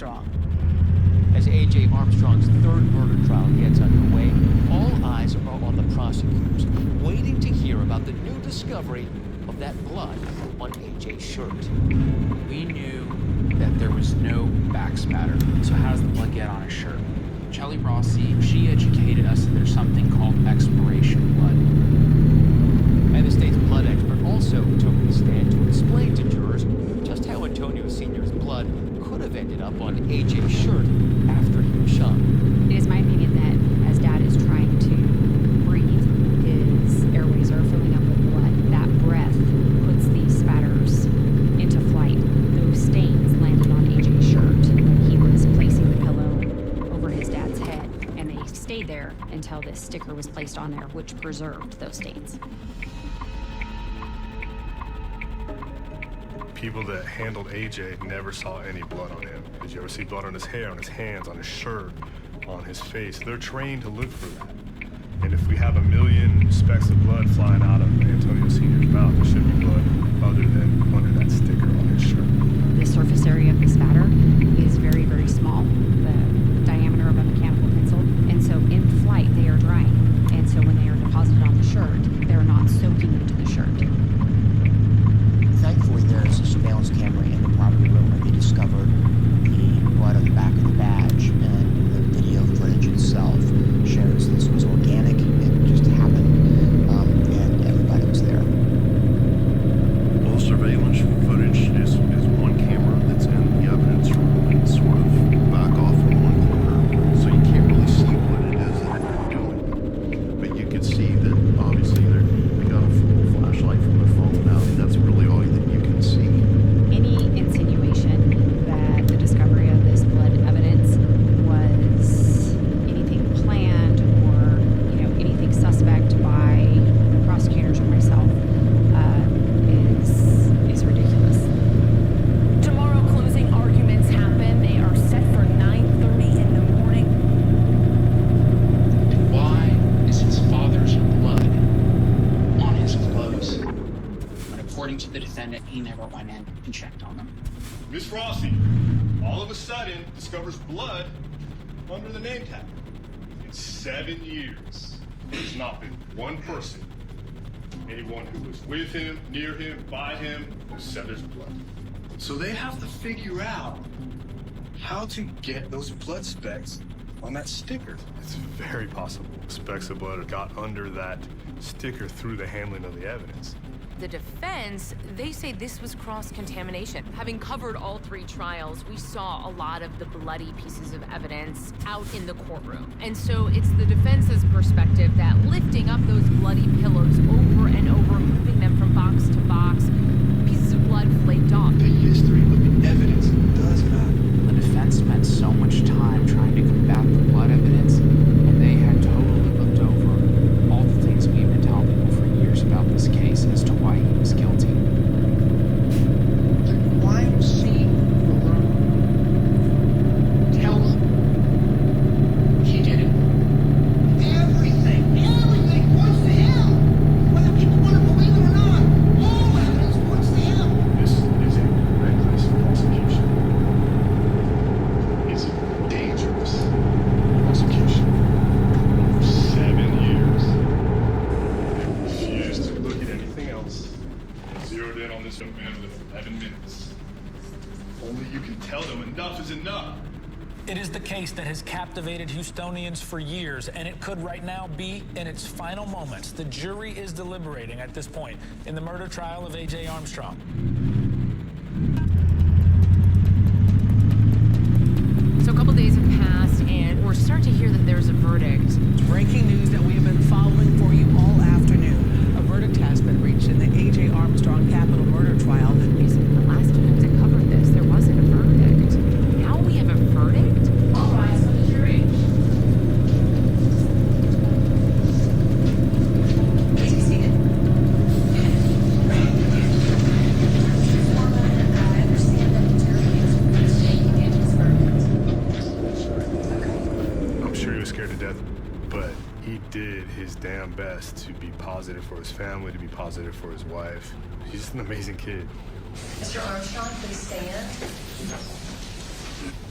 Armstrong. As A.J. Armstrong's third murder trial gets underway, all eyes are on the prosecutors, waiting to hear about the new discovery of that blood on A.J.'s shirt. We knew that there was no back spatter, so how does the blood get on his shirt? Kelly Rossi, she educated us that there's something called expiration blood. And the state's blood expert also took the stand to explain to jurors just how Antonio Sr.'s blood could have ended up on A.J.'s shirt after he was shot. It is my opinion that as Dad is trying to breathe, his airways are filling up with blood. That breath puts these spatters into flight. Those stains landed on A.J.'s shirt when he was placing the pillow over his dad's head, and they stayed there until this sticker was placed on there, which preserved those stains. People that handled AJ never saw any blood on him. Did you ever see blood on his hair, on his hands, on his shirt, on his face? They're trained to look for that. And if we have a million specks of blood flying out of Antonio Sr.'s mouth, there should be blood other than under that sticker on his shirt. The surface area of the spatter is very, very small, the diameter of a mechanical pencil. And so in flight, they are drying. And so when they are deposited on the shirt, they're not soaking into the shirt. Thankfully, there is a surveillance camera in the property room where they discovered the blood on the back of the badge, and the video footage itself shows this was organic. It just happened, and everybody was there. Well, surveillance footage is one camera that's in the evidence room and sort of back off in one corner, so you can't really see what it is that they're doing. But you could see that obviously they got a full flashlight from their phone now, and that's really all that you can see. Any insinuation that the discovery of this blood evidence was anything planned or, anything suspect by the prosecutors or myself is ridiculous. Tomorrow, closing arguments happen. They are set for 9:30 in the morning. Why is his father's blood on his clothes? But according to the defendant, he never went in and checked on them. Miss Rossi, all of a sudden, discovers blood under the name tag. In 7 years, there's not been one person, anyone who was with him, near him, by him, who said there's blood. So they have to figure out how to get those blood specks on that sticker. It's very possible specks of blood got under that sticker through the handling of the evidence. The defense, they say this was cross-contamination. Having covered all 3 trials, we saw a lot of the bloody pieces of evidence out in the courtroom. And so it's the defense's perspective that lifting up those bloody pillows over and over, moving them from box to box, pieces of blood flaked off. The history of the evidence does matter. The defense spent so much time trying to combat the blood evidence, and they had totally looked over all the things we've been telling people for years about this case as to why he was guilty. The crime scene alone tells He did it. everything points to him. Whether people want to believe it or not, all evidence points to him. This is a reckless prosecution. It's a dangerous prosecution. For 7 years, they refused to look at anything else and zeroed in on this young man within 11 minutes. Only you can tell them enough is enough. It is the case that has captivated Houstonians for years, and it could right now be in its final moments. The jury is deliberating at this point in the murder trial of A.J. Armstrong. So a couple days have passed, and we're starting to hear that there's a verdict. Breaking news that we have been following for you all afternoon. A verdict has been reached in the A.J. Armstrong capital murder trial. The last times I covered this, there wasn't a verdict. Now we have a verdict? All rise for the jury. Please be seated. I understand that the jury is shaking in his verdict. I'm sure he was scared to death, but he did his damn best to be positive for his family, to be positive for his wife. He's just an amazing kid. Mr. Armstrong, please stand.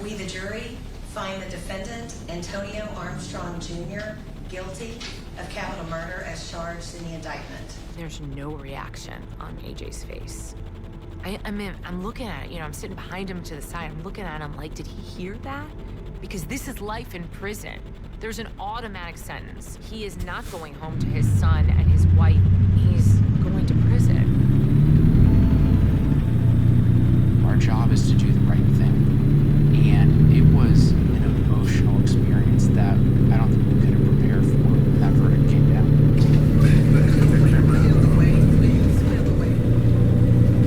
We, the jury, find the defendant, Antonio Armstrong Jr., guilty of capital murder as charged in the indictment. There's no reaction on AJ's face. I'm looking at it, I'm sitting behind him to the side. I'm looking at him like, did he hear that? Because this is life in prison. There's an automatic sentence. He is not going home to his son and his wife. He's going to prison. Our job is to do the right thing. And it was an emotional experience that I don't think we could have prepared for when that verdict came down.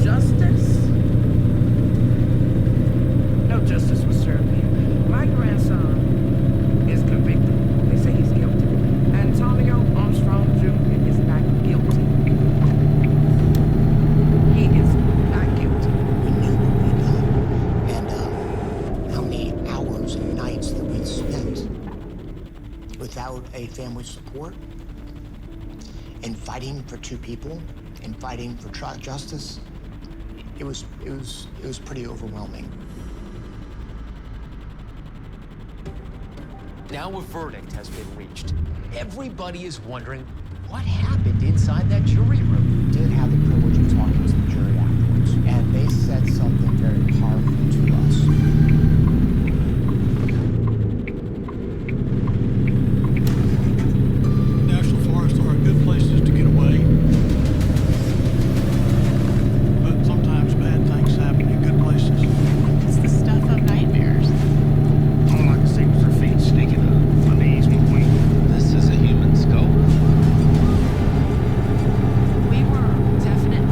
Justice? No justice was served here. My grandson is convicted. They say he's guilty. Antonio Armstrong Jr. is not guilty. He is not guilty. We knew what we'd done, and how many hours and nights that we'd spent without a family support, and fighting for two people, and fighting for justice. It was pretty overwhelming. Now a verdict has been reached. Everybody is wondering what happened inside that jury room. We did have the privilege of talking to the jury afterwards, and they said something very powerful to us. National forests are good places to get away, but sometimes bad things happen in good places. It's the stuff of nightmares. All I can see was her feet sticking up, my knees moving. This is a human skull. We were definitely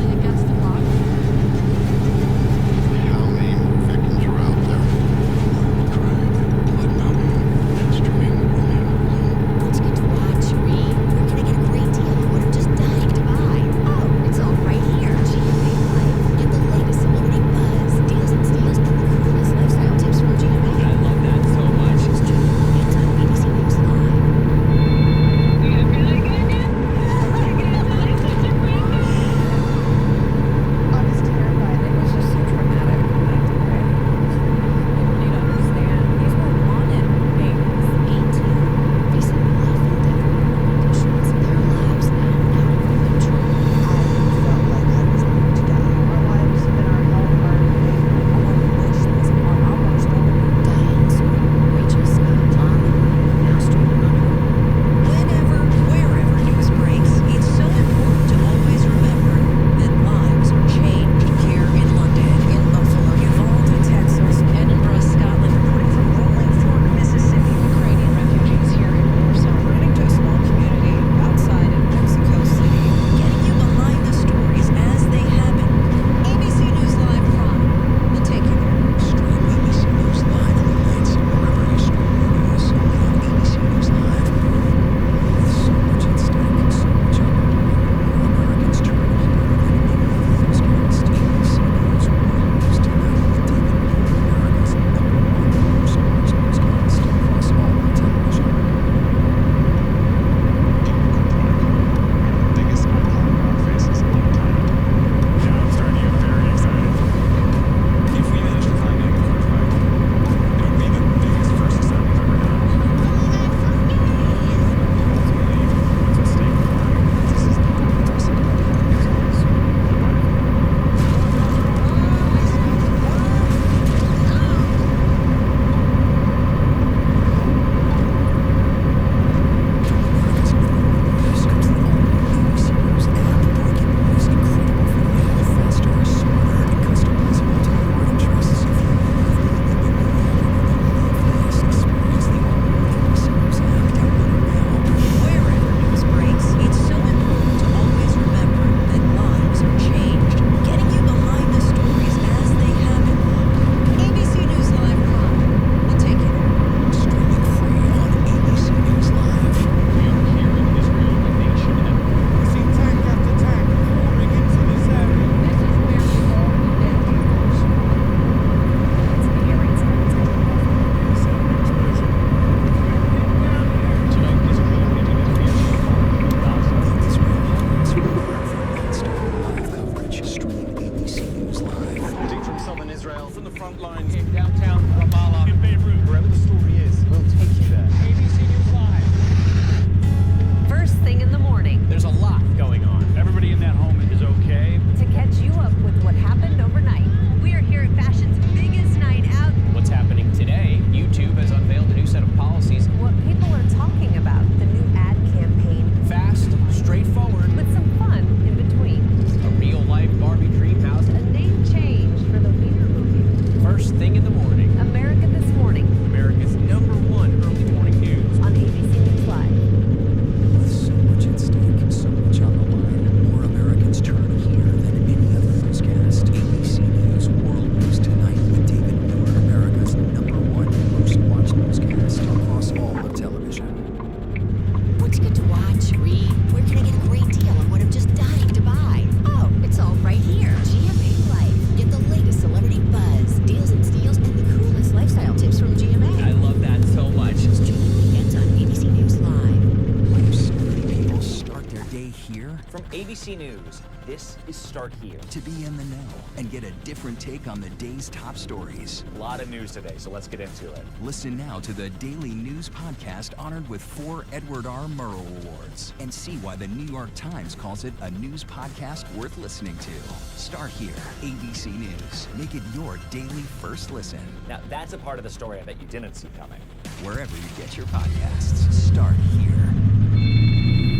This is Start Here. To be in the know and get a different take on the day's top stories. A lot of news today, so let's get into it. Listen now to the Daily News Podcast honored with 4 Edward R. Murrow Awards and see why the New York Times calls it a news podcast worth listening to. Start Here, ABC News. Make it your daily first listen. Now, that's a part of the story I bet you didn't see coming. Wherever you get your podcasts, Start Here.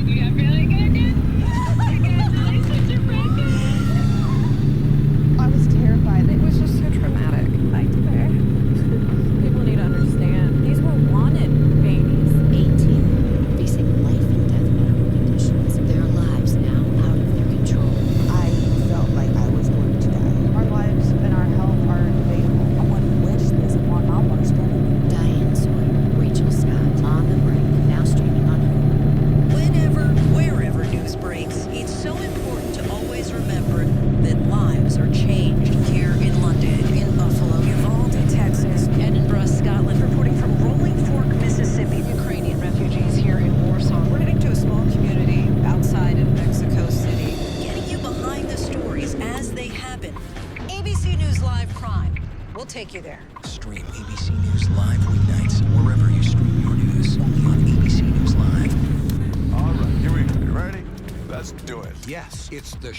You got really good, dude? I was terrified. It was just so traumatic. Like, people need to understand. These were wanted babies. 18, facing life and death medical conditions. Their lives now out of their control. I felt like I was going to die. Our lives and our health are debatable. I want to wish this upon all our story. Diane Sawyer, Rachel Scott, On the Brink, now streaming on Hulu. Whenever, wherever news breaks, it's so important to always remember that lives are changed. Here in London, in Buffalo, Uvalde, Texas, Edinburgh, Scotland, reporting from Rolling Fork, Mississippi, Ukrainian refugees here in Warsaw. We're heading to a small community outside of Mexico City, getting you behind the stories as they happen. ABC News Live Crime. We'll take you there. Stream ABC News Live weeknights wherever you stream your news. Only on ABC News Live. All right, here we go. You ready? Let's do it. Yes, it's the